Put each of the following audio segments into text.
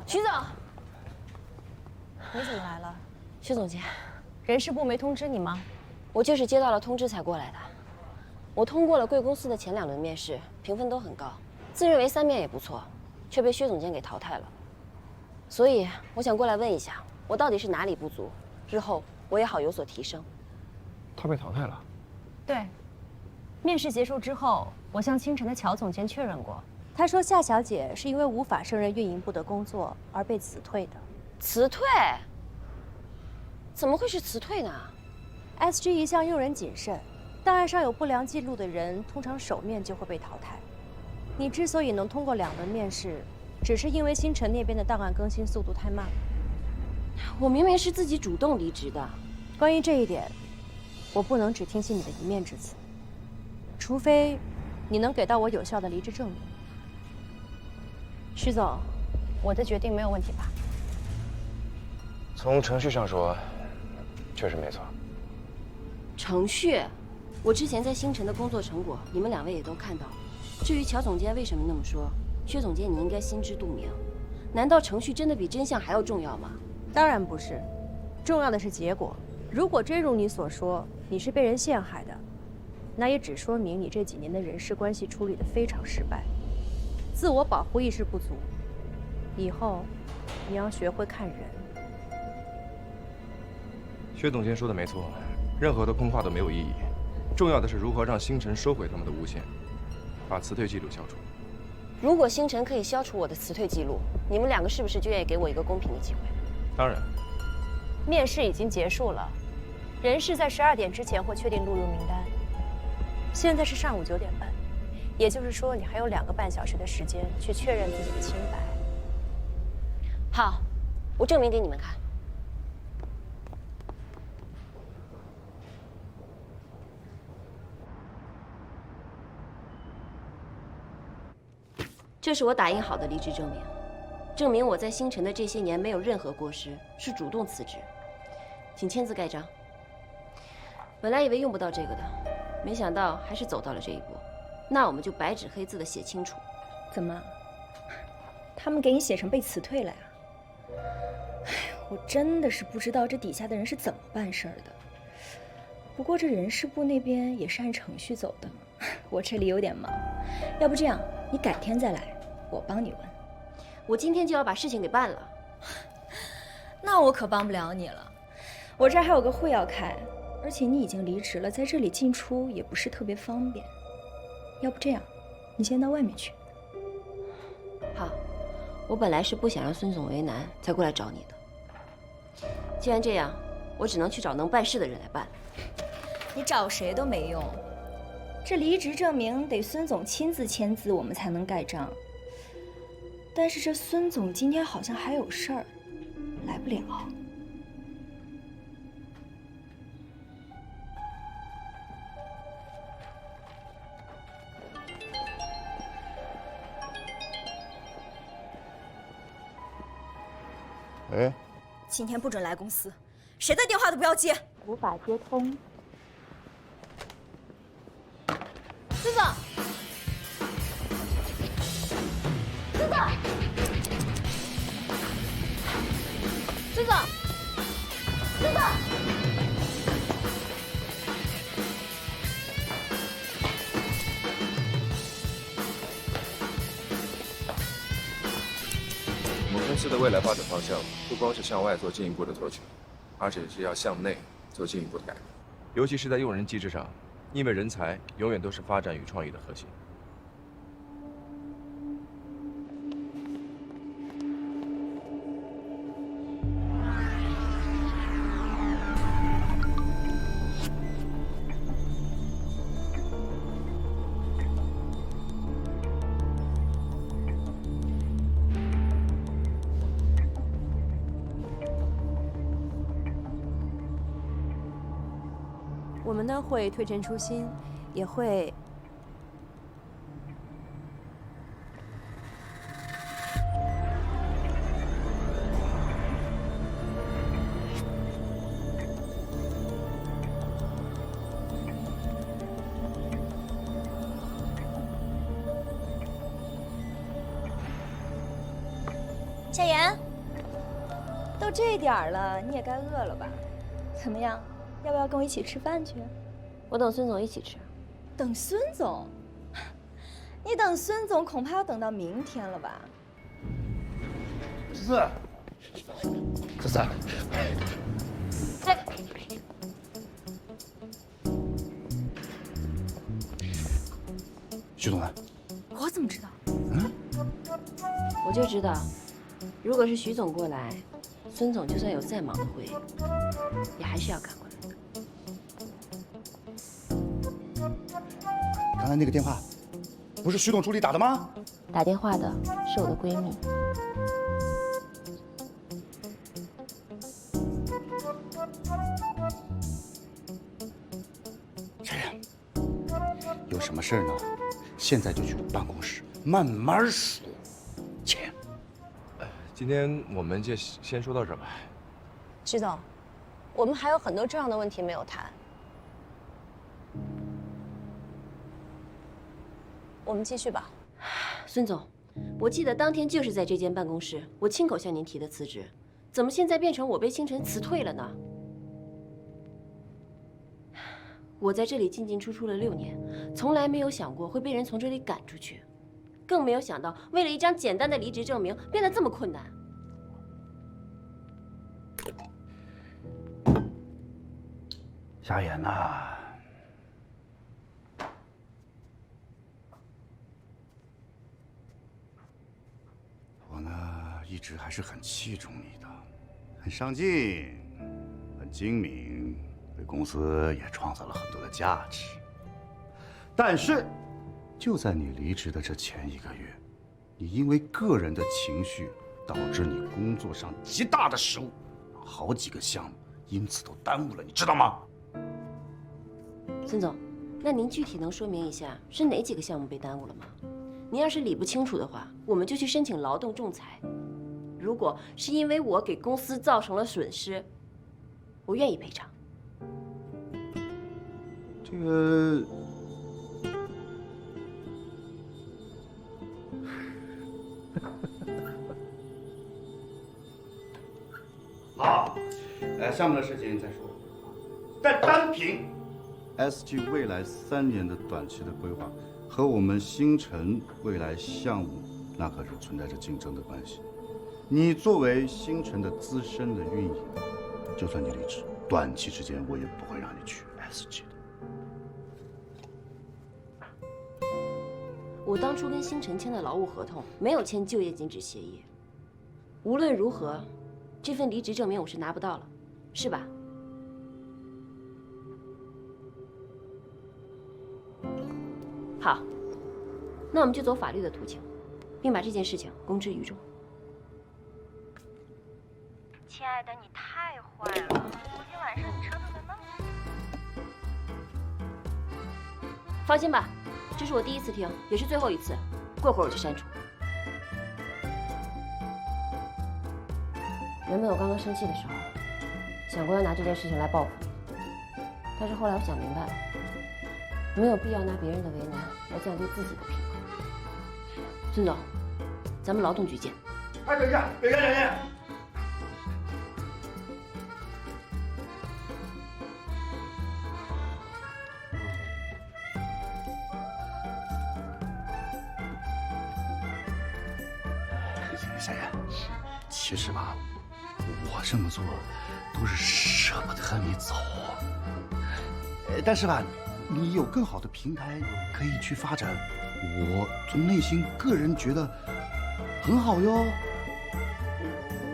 徐总，你怎么来了？徐总监，人事部没通知你吗？我就是接到了通知才过来的。我通过了贵公司的前2轮面试，评分都很高，自认为3面也不错，却被薛总监给淘汰了。所以我想过来问一下，我到底是哪里不足，日后我也好有所提升。他被淘汰了？对。面试结束之后，我向星辰的乔总监确认过，他说夏小姐是因为无法胜任运营部的工作而被辞退的。辞退？怎么会是辞退呢 ？SG 一向用人谨慎，档案上有不良记录的人，通常首面就会被淘汰。你之所以能通过2轮面试，只是因为星辰那边的档案更新速度太慢了。我明明是自己主动离职的。关于这一点，我不能只听信你的一面之词，除非你能给到我有效的离职证明。徐总，我的决定没有问题吧？从程序上说，确实没错。程序，我之前在星辰的工作成果，你们2位也都看到了。至于乔总监为什么那么说，薛总监你应该心知肚明。难道程序真的比真相还要重要吗？当然不是，重要的是结果。如果真如你所说，你是被人陷害的，那也只说明你这几年的人事关系处理得非常失败，自我保护意识不足。以后，你要学会看人。薛总监说的没错，任何的空话都没有意义，重要的是如何让星辰收回他们的诬陷，把辞退记录消除。如果星辰可以消除我的辞退记录，你们2个是不是就愿意给我一个公平的机会？当然。面试已经结束了，人事在12点之前会确定录入名单。现在是上午9点半，也就是说你还有2个半小时的时间去确认自己的清白。好，我证明给你们看。这是我打印好的离职证明，证明我在星辰的这些年没有任何过失，是主动辞职。请签字盖章。本来以为用不到这个的，没想到还是走到了这一步。那我们就白纸黑字的写清楚。怎么，他们给你写成被辞退了呀？哎，我真的是不知道这底下的人是怎么办事儿的。不过这人事部那边也是按程序走的，我这里有点忙，要不这样，你改天再来，我帮你问。我今天就要把事情给办了。那我可帮不了你了，我这儿还有个会要开，而且你已经离职了，在这里进出也不是特别方便。要不这样，你先到外面去。好，我本来是不想让孙总为难，才过来找你的。既然这样，我只能去找能办事的人来办。你找谁都没用，这离职证明得孙总亲自签字，我们才能盖章。但是这孙总今天好像还有事儿，来不了。喂，今天不准来公司，谁的电话都不要接。无法接通。孙总，孙总，孙总，孙总。我们公司的未来发展方向不光是向外做进一步的拓展，而且是要向内做进一步的改革，尤其是在用人机制上，因为人才永远都是发展与创意的核心。我们呢会推陈出新，也会夏言，都这点儿了，你也该饿了吧？怎么样，要不要跟我一起吃饭去？我等孙总一起吃。等孙总？你等孙总恐怕要等到明天了吧？子三，徐总呢？我怎么知道？我就知道，如果是徐总过来，孙总就算有再忙的会，也还是要赶过来的。刚才那个电话，不是徐总助理打的吗？打电话的是我的闺蜜。夏言，有什么事儿呢？现在就去办公室慢慢说。钱。今天我们就先说到这儿吧。徐总，我们还有很多重要的问题没有谈。我们继续吧。孙总，我记得当天就是在这间办公室，我亲口向您提的辞职，怎么现在变成我被星辰辞退了呢？我在这里进进出出了6年，从来没有想过会被人从这里赶出去，更没有想到为了一张简单的离职证明变得这么困难。夏言呐，我呢一直还是很器重你的，很上进，很精明，为公司也创造了很多的价值。但是，就在你离职的这前1个月，你因为个人的情绪，导致你工作上极大的失误，好几个项目因此都耽误了，你知道吗？孙总，那您具体能说明一下是哪几个项目被耽误了吗？您要是理不清楚的话，我们就去申请劳动仲裁。如果是因为我给公司造成了损失，我愿意赔偿。这个，好，项目的事情再说。但单凭 SG 未来3年的短期的规划和我们星辰未来项目，那可是存在着竞争的关系。你作为星辰的资深的运营，就算你离职，短期之间我也不会让你去 SG 的。我当初跟星辰签的劳务合同没有签就业禁止协议。无论如何，这份离职证明我是拿不到了，是吧？好，那我们就走法律的途径，并把这件事情公之于众。亲爱的，你太坏了！昨天晚上你折腾的那么……放心吧，这是我第1次听，也是最后一次。过会儿我就删除。原本我刚刚生气的时候，想过要拿这件事情来报复你，但是后来我想明白了，没有必要拿别人的为难来降低自己的平衡。孙总，咱们劳动局见。哎，等一下，等一下，等一下。夏言，其实吧，我这么做都是舍不得你走，但是吧，你有更好的平台可以去发展，我从内心个人觉得很好哟，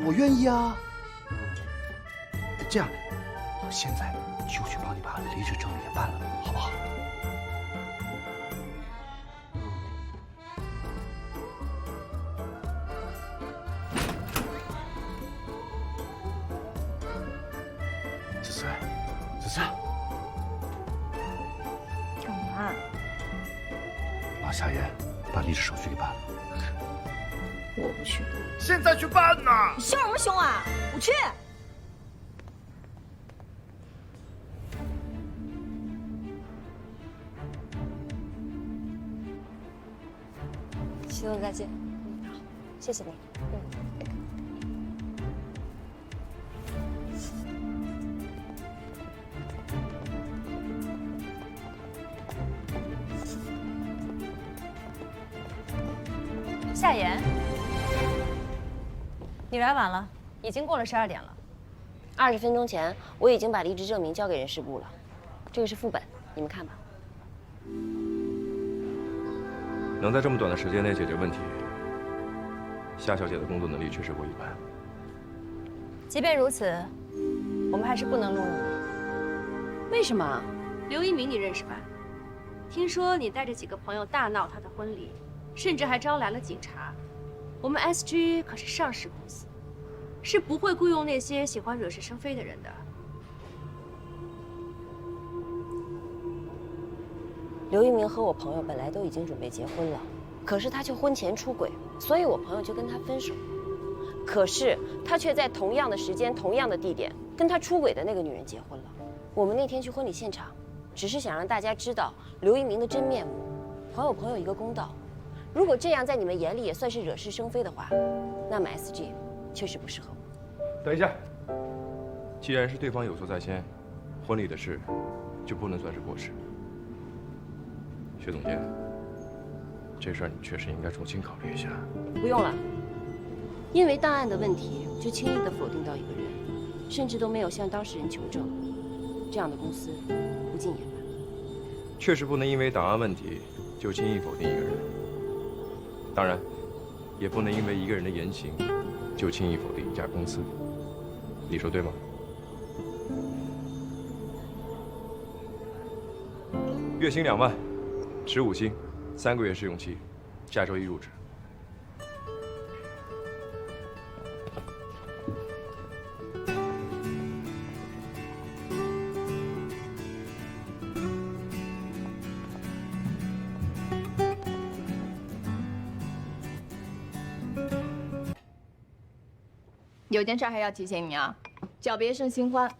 我愿意啊。这样，我现在就去帮你把离职证明也办了，好不好？子思，干嘛？帮夏言把离职手续给办了。我不去。现在去办呐！你凶什么凶啊？我去。徐总再见。好，谢谢你。夏言，你来晚了，已经过了12点了。20分钟前，我已经把离职证明交给人事部了，这个是副本，你们看吧。能在这么短的时间内解决问题，夏小姐的工作能力确实不一般。即便如此，我们还是不能录用你。为什么？刘一鸣你认识吧？听说你带着几个朋友大闹他的婚礼，甚至还招来了警察。我们 SG 可是上市公司，是不会雇佣那些喜欢惹是生非的人的。刘一鸣和我朋友本来都已经准备结婚了，可是他却婚前出轨，所以我朋友就跟他分手。可是他却在同样的时间、同样的地点跟他出轨的那个女人结婚了。我们那天去婚礼现场，只是想让大家知道刘一鸣的真面目，还我朋友一个公道。如果这样在你们眼里也算是惹是生非的话，那么 SG 确实不适合我。等一下，既然是对方有错在先，婚礼的事就不能算是过失。薛总监，这事儿你确实应该重新考虑一下。不用了，因为档案的问题就轻易地否定到一个人，甚至都没有向当事人求证，这样的公司不进也罢。确实不能因为档案问题就轻易否定一个人，当然，也不能因为一个人的言行就轻易否定一家公司。你说对吗？月薪2万，持5星，3个月试用期，下周1入职。有件事还要提醒你啊，脚别生新欢，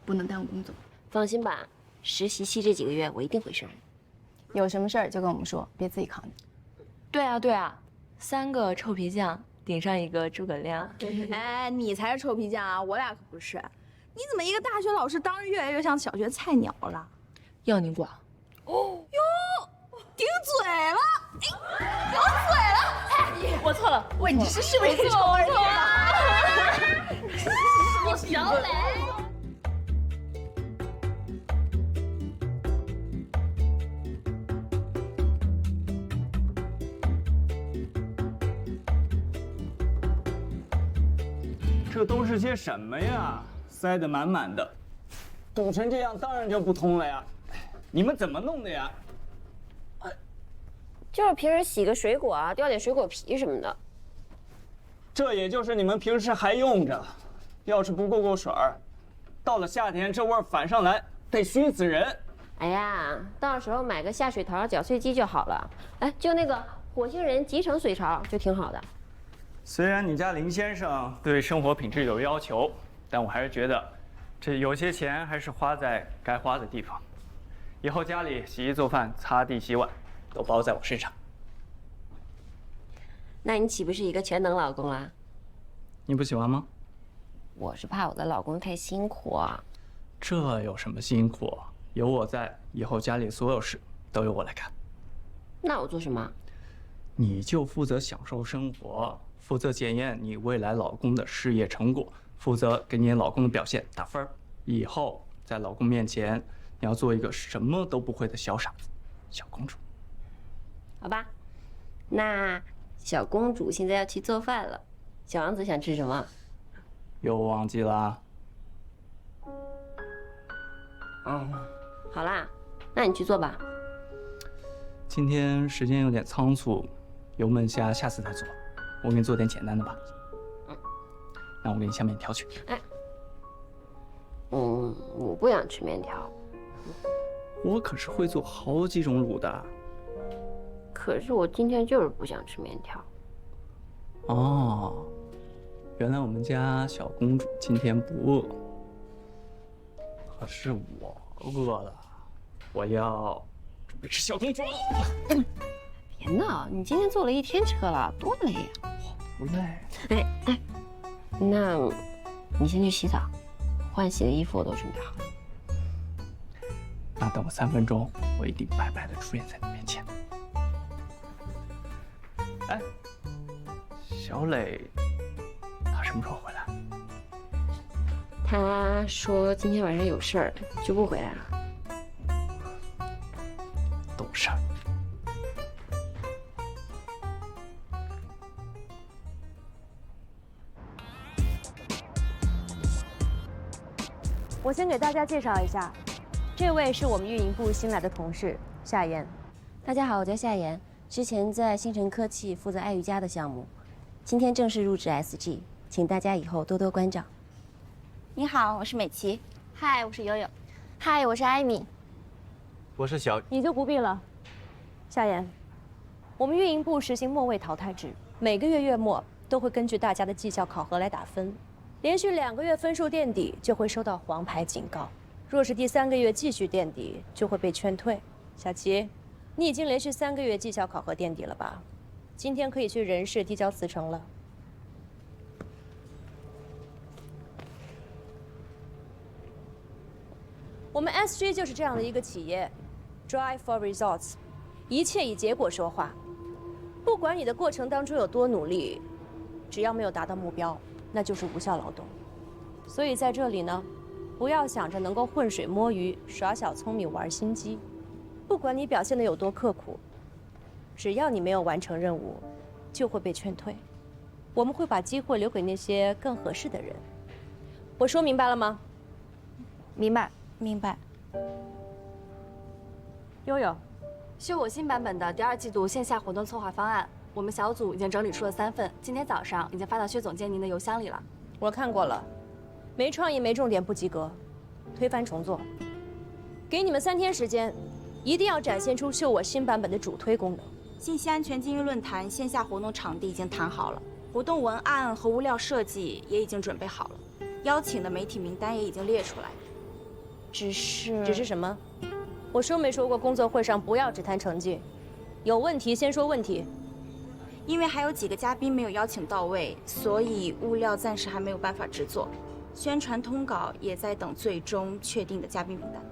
不能耽误工作。放心吧，实习期这几个月我一定会胜任。有什么事儿就跟我们说，别自己扛着。对啊对啊，3个臭皮匠顶上一个诸葛亮。哎，你才是臭皮匠啊，我俩可不是。你怎么一个大学老师当着越来越像小学菜鸟了？要你管？哦哟，顶嘴了！哎，顶嘴了！哎，我错了，我只是视为自丑而已嘛。你小磊。这都是些什么呀？塞得满满的，堵成这样，当然就不通了呀！你们怎么弄的呀？就是平时洗个水果啊，掉点水果皮什么的。这也就是你们平时还用着，要是不过水儿，到了夏天这味儿反上来，得熏死人。哎呀，到时候买个下水槽搅碎机就好了。哎，就那个火星人集成水槽就挺好的。虽然你家林先生对生活品质有要求，但我还是觉得，这有些钱还是花在该花的地方。以后家里洗衣做饭、擦地洗碗，都包在我身上。那你岂不是一个全能老公啦？你不喜欢吗？我是怕我的老公太辛苦啊。这有什么辛苦？有我在，以后家里所有事都由我来干。那我做什么？你就负责享受生活，负责检验你未来老公的事业成果，负责给你老公的表现打分。以后在老公面前，你要做一个什么都不会的小傻子、小公主。好吧，那小公主现在要去做饭了，小王子想吃什么？又忘记了？好啦，那你去做吧。今天时间有点仓促，油焖虾下次再做。我给你做点简单的吧。那我给你下面条去。我不想吃面条。我可是会做好几种卤的。可是我今天就是不想吃面条。哦，原来我们家小公主今天不饿，可是我饿了，我要准备吃小公主了。别闹，你今天坐了一天车了，多累呀！不累。那你先去洗澡，换洗的衣服我都准备好了。那等我3分钟，我一定白白的出现在你面前。哎，小磊，他什么时候回来？他说今天晚上有事儿，就不回来了。懂事儿。我先给大家介绍一下，这位是我们运营部新来的同事夏妍。大家好，我叫夏妍，之前在星辰科技负责爱瑜伽的项目，今天正式入职 SG， 请大家以后多多关照。你好，我是美琪。嗨，我是悠悠。嗨，我是艾米。我是小，你就不必了。夏妍，我们运营部实行末位淘汰制，每个月月末都会根据大家的绩效考核来打分，连续2个月分数垫底就会收到黄牌警告，若是第3个月继续垫底，就会被劝退。小齐，你已经连续3个月绩效考核垫底了吧？今天可以去人事递交辞呈了。我们 SG 就是这样的一个企业 ，Drive for results， 一切以结果说话。不管你的过程当中有多努力，只要没有达到目标，那就是无效劳动。所以在这里呢，不要想着能够浑水摸鱼、耍小聪明、玩心机。不管你表现的有多刻苦，只要你没有完成任务，就会被劝退。我们会把机会留给那些更合适的人。我说明白了吗？明白，明白。悠悠，是我新版本的第2季度线下活动策划方案，我们小组已经整理出了3份，今天早上已经发到薛总监您的邮箱里了。我看过了，没创意、没重点，不及格，推翻重做。给你们3天时间，一定要展现出秀我新版本的主推功能。信息安全精英论坛线下活动场地已经谈好了，活动文案和物料设计也已经准备好了，邀请的媒体名单也已经列出来。只是什么？我说没说过工作会上不要只谈成绩，有问题先说问题。因为还有几个嘉宾没有邀请到位，所以物料暂时还没有办法制作，宣传通稿也在等最终确定的嘉宾名单。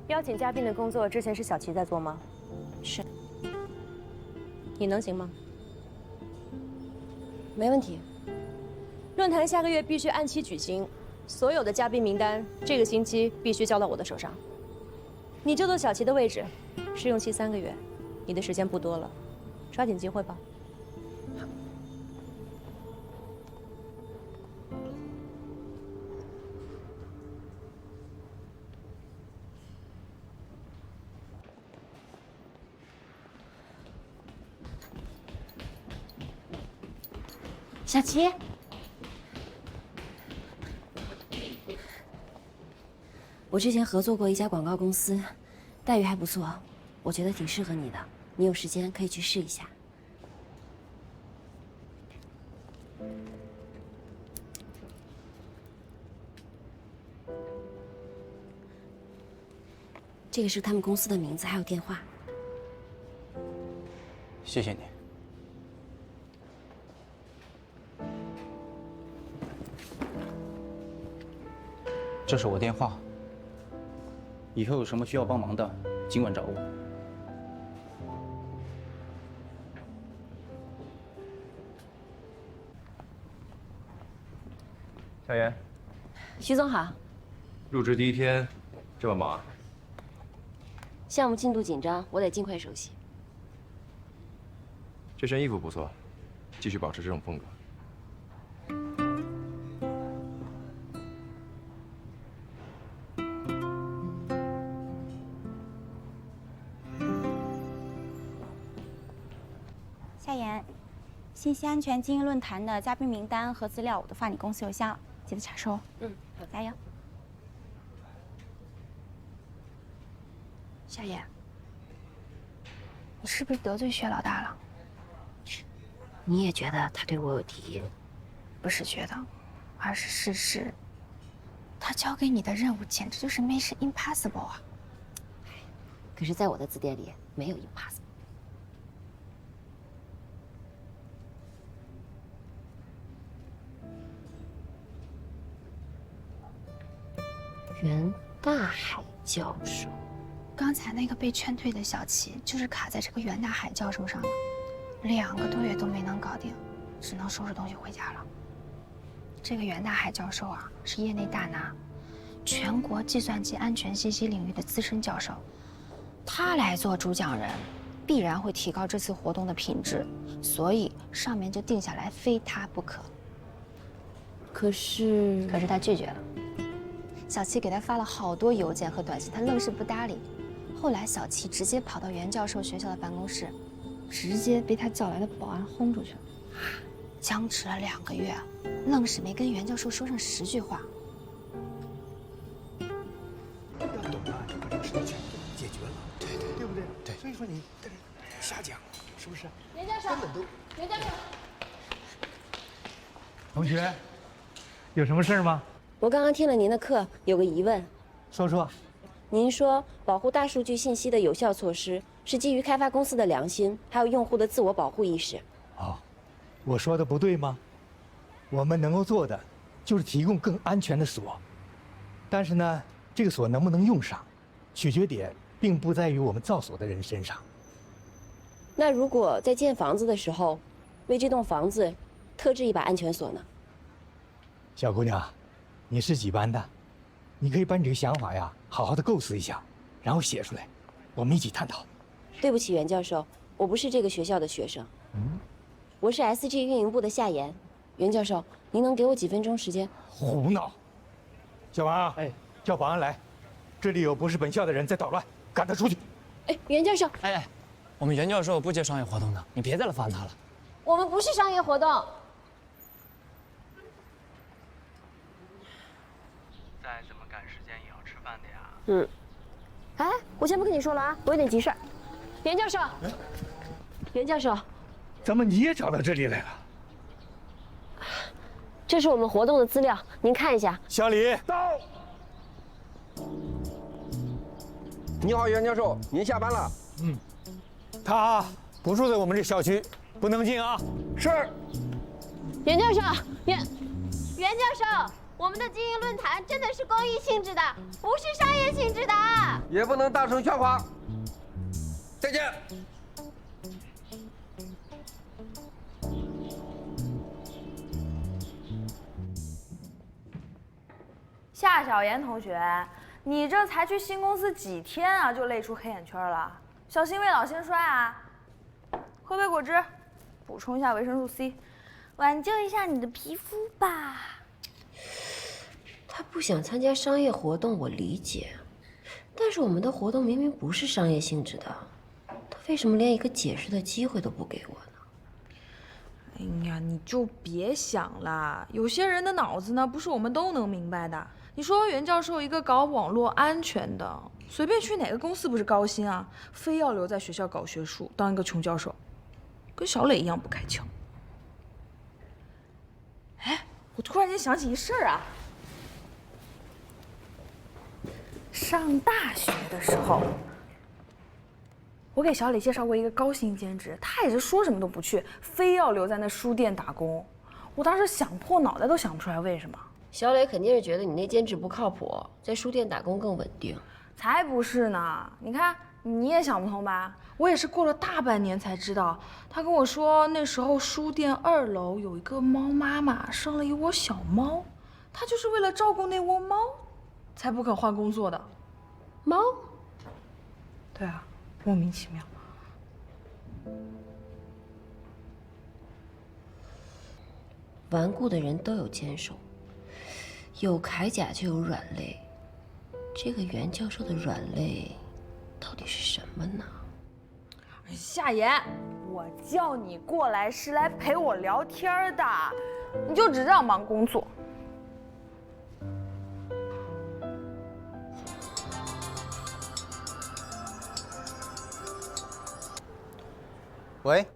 邀请嘉宾的工作之前是小齐在做吗？是。你能行吗？没问题。论坛下个月必须按期举行，所有的嘉宾名单这个星期必须交到我的手上。你就坐小齐的位置，试用期3个月，你的时间不多了，抓紧机会吧。小齐，我之前合作过一家广告公司，待遇还不错，我觉得挺适合你的。你有时间可以去试一下。这个是他们公司的名字，还有电话。谢谢你。这是我电话，以后有什么需要帮忙的，尽管找我。夏妍，徐总好。入职第1天，这么忙啊？项目进度紧张，我得尽快熟悉。这身衣服不错，继续保持这种风格。夏妍，信息安全精英论坛的嘉宾名单和资料我都发你公司邮箱了，记得查收。好，加油。夏妍，你是不是得罪薛老大了？你也觉得他对我有敌意？不是觉得，而是事实。他交给你的任务简直就是 Mission Impossible 啊！可是，在我的字典里没有 impossible。袁大海教授，刚才那个被劝退的小齐，就是卡在这个袁大海教授上的。2个多月都没能搞定，只能收拾东西回家了。这个袁大海教授啊，是业内大拿，全国计算机安全信息领域的资深教授，他来做主讲人，必然会提高这次活动的品质，所以上面就定下来非他不可。可是他拒绝了。小七给他发了好多邮件和短信，他愣是不搭理。后来小七直接跑到袁教授学校的办公室，直接被他叫来的保安轰出去了。僵持了2个月，愣是没跟袁教授说上10句话。要懂啊，就把这个事情全部解决了，对不对？对。所以说你在这瞎讲，是不是？袁教授，根本都。袁教授，同学，有什么事吗？我刚刚听了您的课，有个疑问。说说。您说保护大数据信息的有效措施是基于开发公司的良心，还有用户的自我保护意识。哦，我说的不对吗？我们能够做的就是提供更安全的锁，但是呢，这个锁能不能用上，取决点并不在于我们造锁的人身上。那如果在建房子的时候，为这栋房子特制一把安全锁呢？小姑娘，你是几班的？你可以把你这个想法呀，好好的构思一下，然后写出来，我们一起探讨。对不起，袁教授，我不是这个学校的学生。我是 SG 运营部的夏言。袁教授，您能给我几分钟时间？胡闹！小王，叫保安来，这里有不是本校的人在捣乱，赶他出去。袁教授，我们袁教授不接商业活动的，你别再来烦他了。我们不是商业活动。再怎么赶时间也要吃饭的呀。我先不跟你说了啊，我有点急事儿。袁教授，袁教授，怎么你也找到这里来了？这是我们活动的资料，您看一下。小李，到。你好，袁教授，您下班了。他不住在我们这小区，不能进啊。是。袁教授，袁教授，我们的经营论坛真的是公益性质的，不是商业性质的。也不能大声喧哗。再见。夏小妍同学，你这才去新公司几天啊，就累出黑眼圈了，小心未老先衰啊！喝杯果汁，补充一下维生素 C， 挽救一下你的皮肤吧。他不想参加商业活动，我理解，但是我们的活动明明不是商业性质的，他为什么连一个解释的机会都不给我呢？哎呀，你就别想了，有些人的脑子呢，不是我们都能明白的。你说袁教授一个搞网络安全的，随便去哪个公司不是高薪啊？非要留在学校搞学术，当一个穷教授，跟小磊一样不开窍。我突然间想起一事儿啊，上大学的时候，我给小磊介绍过一个高薪兼职，他也是说什么都不去，非要留在那书店打工。我当时想破脑袋都想不出来为什么。小磊肯定是觉得你那兼职不靠谱，在书店打工更稳定。才不是呢！你看你也想不通吧？我也是过了大半年才知道。他跟我说，那时候书店2楼有一个猫妈妈生了一窝小猫，他就是为了照顾那窝猫，才不肯换工作的。猫？对啊，莫名其妙。顽固的人都有坚守，有铠甲就有软肋。这个袁教授的软肋到底是什么呢？夏言，我叫你过来是来陪我聊天的，你就只知道忙工作。喂，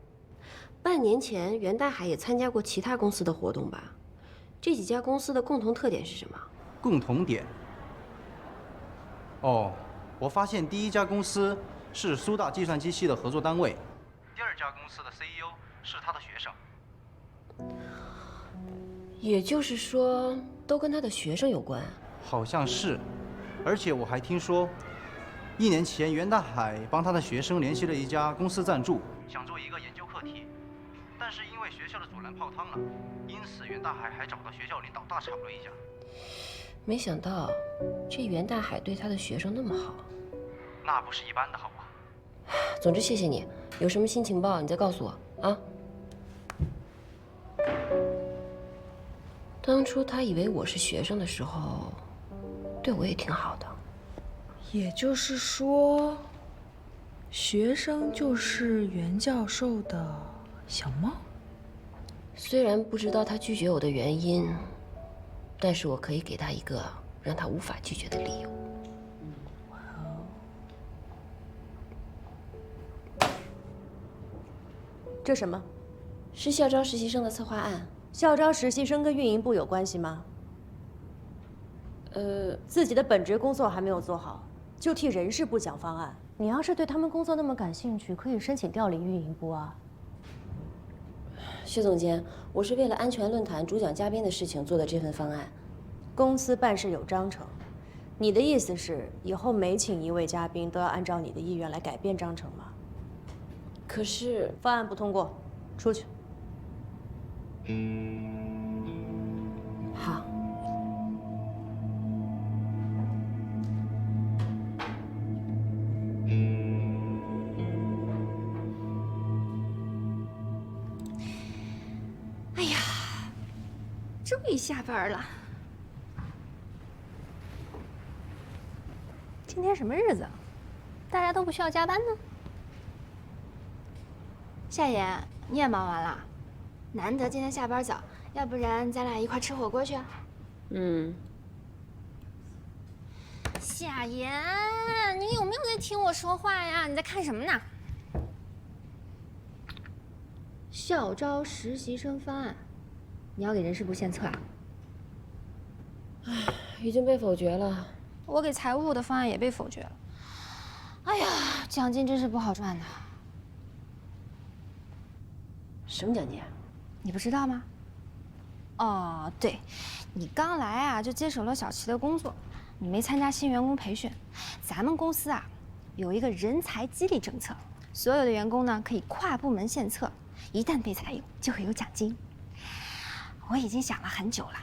半年前袁大海也参加过其他公司的活动吧？这几家公司的共同特点是什么？共同点。哦，我发现第一家公司是苏大计算机系的合作单位，第2家公司的 CEO 是他的学生。也就是说，都跟他的学生有关。好像是，而且我还听说，1年前袁大海帮他的学生联系了一家公司赞助，想做一个研究课题，但是因为学校的阻拦泡汤了，因此袁大海还找到学校领导大吵了一架。没想到这袁大海对他的学生那么好，那不是一般的好啊。总之谢谢你，有什么新情报你再告诉我啊。当初他以为我是学生的时候，对我也挺好的。也就是说，学生就是袁教授的小猫。虽然不知道他拒绝我的原因，但是我可以给他一个让他无法拒绝的理由。这什么？是校招实习生的策划案。校招实习生跟运营部有关系吗？自己的本职工作还没有做好，就替人事部讲方案。你要是对他们工作那么感兴趣，可以申请调离运营部啊。薛总监，我是为了安全论坛主讲嘉宾的事情做的这份方案。公司办事有章程，你的意思是以后每请一位嘉宾都要按照你的意愿来改变章程吗？可是方案不通过，出去。好。哎呀，终于下班了。今天什么日子？大家都不需要加班呢？夏言，你也忙完了？难得今天下班早，要不然咱俩一块吃火锅去？夏言，你有没有在听我说话呀？你在看什么呢？校招实习生方案，你要给人事部献策啊？唉，已经被否决了。我给财务部的方案也被否决了。哎呀，奖金真是不好赚呐。什么奖金？你不知道吗？哦，对，你刚来啊就接手了小齐的工作，你没参加新员工培训。咱们公司啊有一个人才激励政策，所有的员工呢可以跨部门献策，一旦被采用就会有奖金。我已经想了很久了，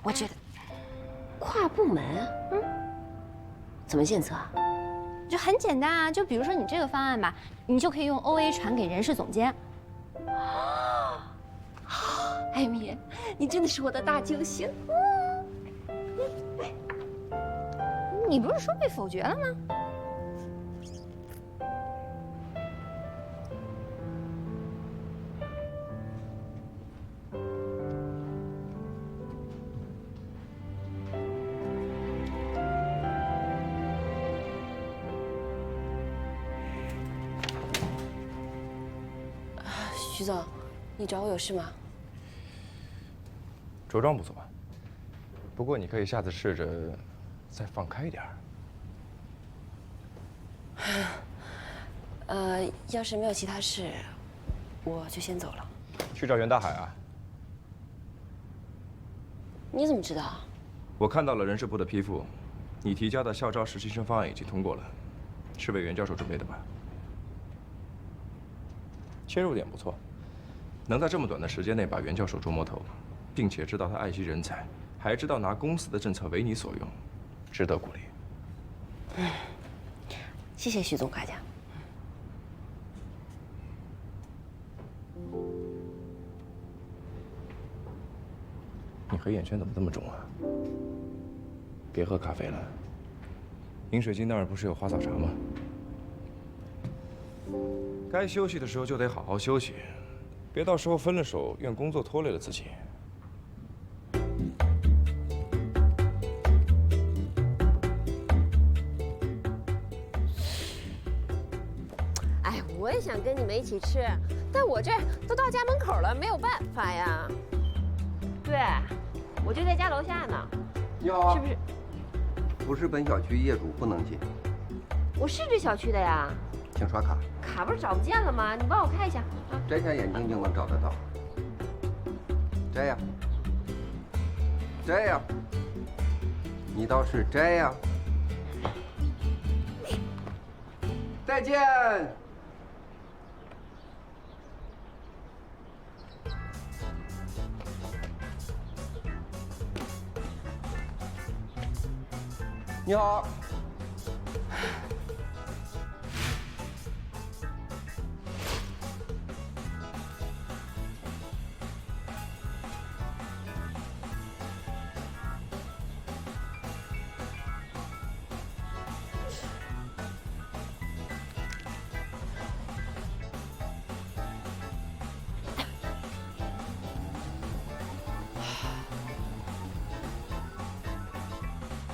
我觉得跨部门，怎么献策啊？就很简单啊，就比如说你这个方案吧，你就可以用 OA 传给人事总监。艾米，你真的是我的大救星。你不是说被否决了吗？徐总，你找我有事吗？着装不错，不过你可以下次试着再放开一点儿。要是没有其他事，我就先走了。去找袁大海啊？你怎么知道？我看到了人事部的批复，你提交的校招实习生方案已经通过了，是为袁教授准备的吧？切入点不错，能在这么短的时间内把袁教授捉摸透，并且知道他爱惜人才，还知道拿公司的政策为你所用，值得鼓励。谢谢徐总夸奖。你黑眼圈怎么这么重啊？别喝咖啡了。饮水机那儿不是有花草茶吗？该休息的时候就得好好休息，别到时候分了手，怨工作拖累了自己。哎，我也想跟你们一起吃，但我这都到家门口了，没有办法呀。对，我就在家楼下呢。你好啊，是不是？不是本小区业主不能进。我是这小区的呀。请刷卡。卡不是找不见了吗？你帮我看一下。摘下眼镜就能找得到。摘呀，摘呀，你倒是摘呀。再见。你好。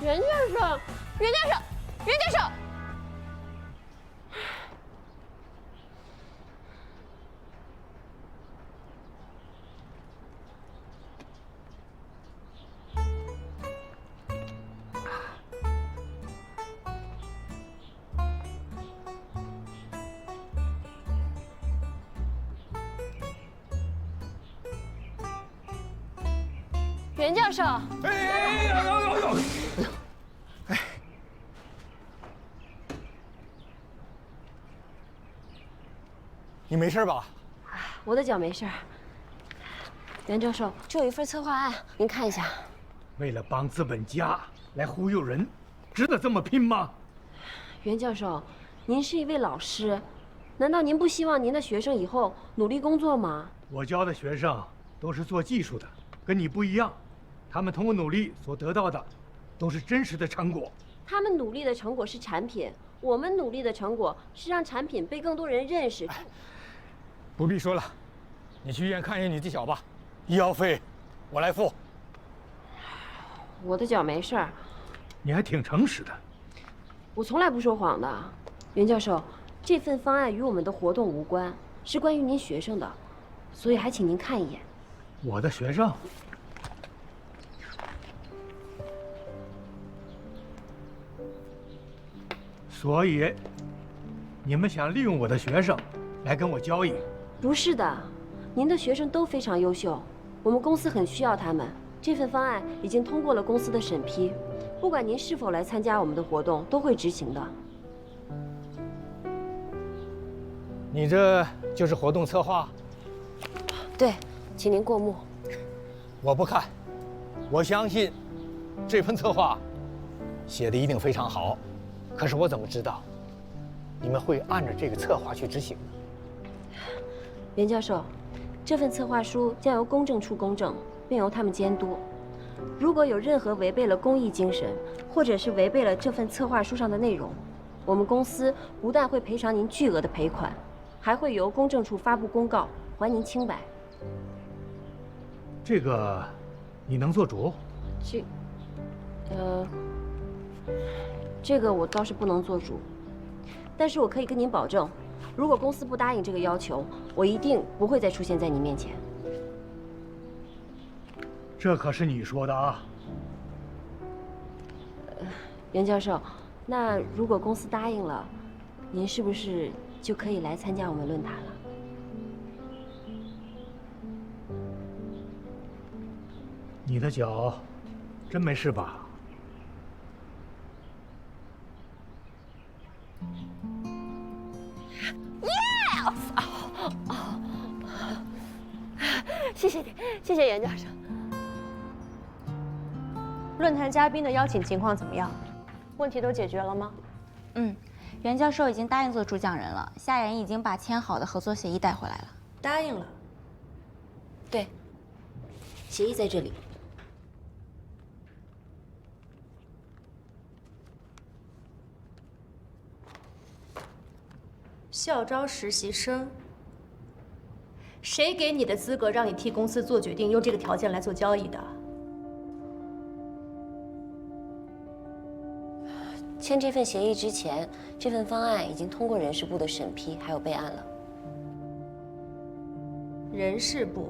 袁教授，袁教授，袁教授。袁教授，你没事吧？我的脚没事。袁教授，这有一份策划案，您看一下。为了帮资本家来忽悠人，值得这么拼吗？袁教授，您是一位老师，难道您不希望您的学生以后努力工作吗？我教的学生都是做技术的，跟你不一样。他们通过努力所得到的，都是真实的成果。他们努力的成果是产品，我们努力的成果是让产品被更多人认识。不必说了，你去医院看一下你的脚吧，医药费我来付。我的脚没事儿。你还挺诚实的。我从来不说谎的。袁教授，这份方案与我们的活动无关，是关于您学生的，所以还请您看一眼。我的学生？所以，你们想利用我的学生来跟我交易？不是的，您的学生都非常优秀，我们公司很需要他们。这份方案已经通过了公司的审批，不管您是否来参加我们的活动，都会执行的。你这就是活动策划？对，请您过目。我不看，我相信这份策划写的一定非常好。可是我怎么知道你们会按照这个策划去执行呢？袁教授，这份策划书将由公证处公证，并由他们监督。如果有任何违背了公益精神，或者是违背了这份策划书上的内容，我们公司不但会赔偿您巨额的赔款，还会由公证处发布公告还您清白。这个你能做主？这个我倒是不能做主，但是我可以跟您保证，如果公司不答应这个要求，我一定不会再出现在你面前。这可是你说的啊。袁教授，那如果公司答应了，您是不是就可以来参加我们论坛了？你的脚真没事吧？谢谢你，谢谢袁教授。论坛嘉宾的邀请情况怎么样？问题都解决了吗？袁教授已经答应做主讲人了，夏妍已经把签好的合作协议带回来了。答应了。对，协议在这里。校招实习生，谁给你的资格让你替公司做决定，用这个条件来做交易的？签这份协议之前，这份方案已经通过人事部的审批，还有备案了。人事部。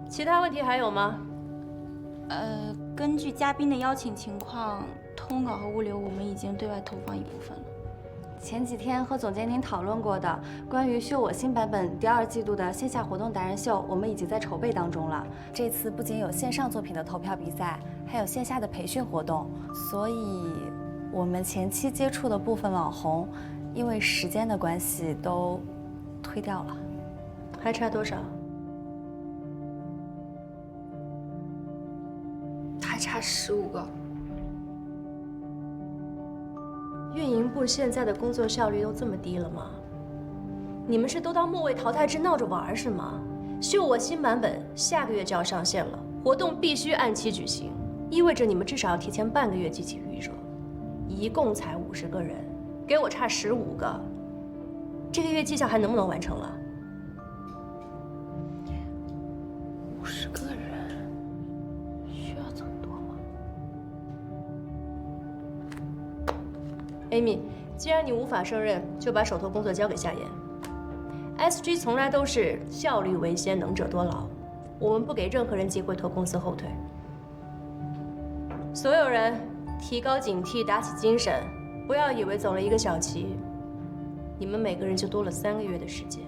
其他问题还有吗？根据嘉宾的邀请情况，通稿和物流我们已经对外投放一部分了。前几天和总监您讨论过的关于秀我新版本第2季度的线下活动达人秀，我们已经在筹备当中了。这次不仅有线上作品的投票比赛，还有线下的培训活动，所以我们前期接触的部分网红，因为时间的关系都推掉了。还差多少？差15个。运营部现在的工作效率都这么低了吗？你们是都当末位淘汰制闹着玩是吗？秀我新版本下个月就要上线了，活动必须按期举行，意味着你们至少要提前半个月积极预热。一共才50个人，给我差15个，这个月绩效还能不能完成了？50个人，需要这么多吗 ？Amy， 既然你无法胜任，就把手头工作交给夏言。SG 从来都是效率为先，能者多劳，我们不给任何人机会拖公司后腿。所有人提高警惕，打起精神，不要以为走了一个小棋，你们每个人就多了3个月的时间。